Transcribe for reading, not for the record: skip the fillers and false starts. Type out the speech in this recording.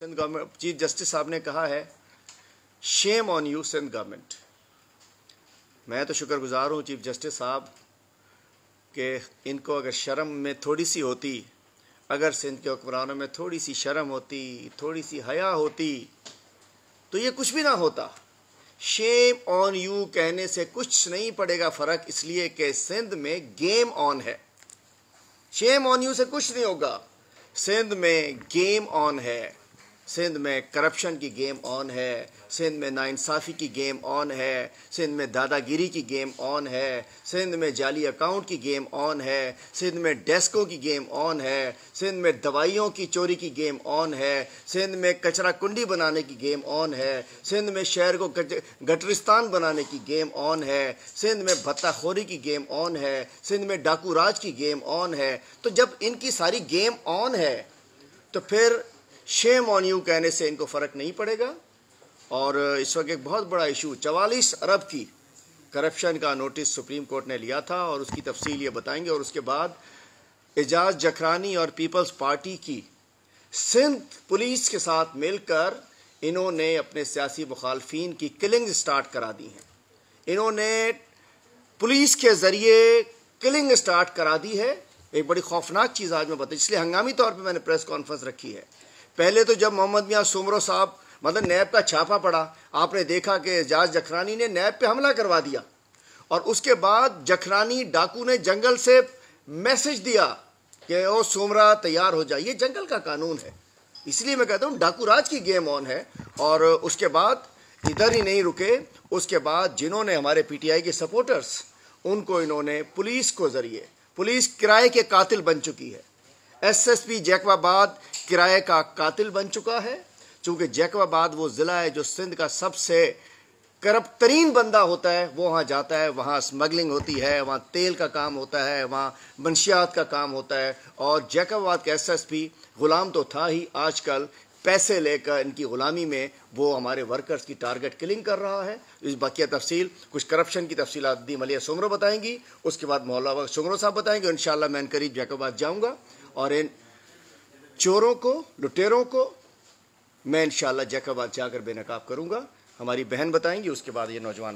Chief justice صاحب نے کہا ہے شیم آن یو سندھ گورنمنٹ. میں تو شکر گزار ہوں چیف جسٹس صاحب کہ ان کو اگر شرم میں تھوڑی سی ہوتی، اگر سندھ کے حکمرانوں میں تھوڑی سی شرم ہوتی، تھوڑی سی حیا ہوتی تو یہ کچھ بھی نہ ہوتا. شیم آن یو کہنے سے کچھ نہیں پڑے گا فرق، اس لیے کہ سندھ میں گیم آن ہے. شیم آن یو سے کچھ نہیں ہوگا. سندھ میں گیم آن ہے، سندھ میں کرپشن کی گیم آن ہے، سندھ میں ناانصافی کی گیم آن ہے، سندھ میں دادا گیری کی گیم آن ہے، سندھ میں جعلی اکاؤنٹ کی گیم آن ہے، سندھ میں ڈیسکوں کی گیم آن ہے، سندھ میں دوائیوں کی چوری کی گیم آن ہے، سندھ میں کچرا کنڈی بنانے کی گیم آن ہے، سندھ میں شہر کو گٹرستان بنانے کی گیم آن ہے، سندھ میں بھتہ خوری کی گیم آن ہے، سندھ میں ڈاکو راج کی گیم آن ہے. تو جب ان کی ساری گیم آن ہے تو پھر شیم آن یو کہنے سے ان کو فرق نہیں پڑے گا. اور اس وقت ایک بہت بڑا ایشو 44 ارب کی کرپشن کا نوٹس سپریم کورٹ نے لیا تھا، اور اس کی تفصیل یہ بتائیں گے. اور اس کے بعد اعجاز جکھرانی اور پیپلز پارٹی کی سندھ پولیس کے ساتھ مل کر انہوں نے اپنے سیاسی مخالفین کی کلنگ سٹارٹ کرا دی ہیں. انہوں نے پولیس کے ذریعے کلنگ سٹارٹ کرا دی ہے. ایک بڑی خوفناک چیز آج میں بتائی، اس لیے ہنگامی طور پہ میں نے پریس کانفرنس رکھی ہے. پہلے تو جب محمد میاں سومرو صاحب نیب کا چھاپا پڑا، آپ نے دیکھا کہ اعجاز جکھرانی نے نیب پہ حملہ کروا دیا، اور اس کے بعد جکھرانی ڈاکو نے جنگل سے میسج دیا کہ او سومرا تیار ہو جائے. یہ جنگل کا قانون ہے، اس لیے میں کہتا ہوں ڈاکو راج کی گیم آن ہے. اور اس کے بعد ادھر ہی نہیں رکے، اس کے بعد جنہوں نے ہمارے پی ٹی آئی کے سپورٹرز، ان کو انہوں نے پولیس کو ذریعے، پولیس کرائے کے قاتل بن چکی ہے. ایس ایس پی جیکب آباد کرائے کا قاتل بن چکا ہے، چونکہ جیکب آباد وہ ضلع ہے جو سندھ کا سب سے کرپٹ ترین بندہ ہوتا ہے. وہ وہاں جاتا ہے، وہاں اسمگلنگ ہوتی ہے، وہاں تیل کا کام ہوتا ہے، وہاں منشیات کا کام ہوتا ہے. اور جیکب آباد کا ایس ایس پی غلام تو تھا ہی، آج کل پیسے لے کر ان کی غلامی میں وہ ہمارے ورکرز کی ٹارگٹ کلنگ کر رہا ہے. اس باقیہ تفصیل، کچھ کرپشن کی تفصیلات دی ملیہ سومرو بتائیں گی، اس کے بعد مولانا سومرو صاحب بتائیں گے. انشاءاللہ میں ان قریب جیکب آباد جاؤں گا اور ان چوروں کو، لٹیروں کو میں انشاءاللہ جیکب آباد جا کر بے نقاب کروں گا. ہماری بہن بتائیں گی، اس کے بعد یہ نوجوان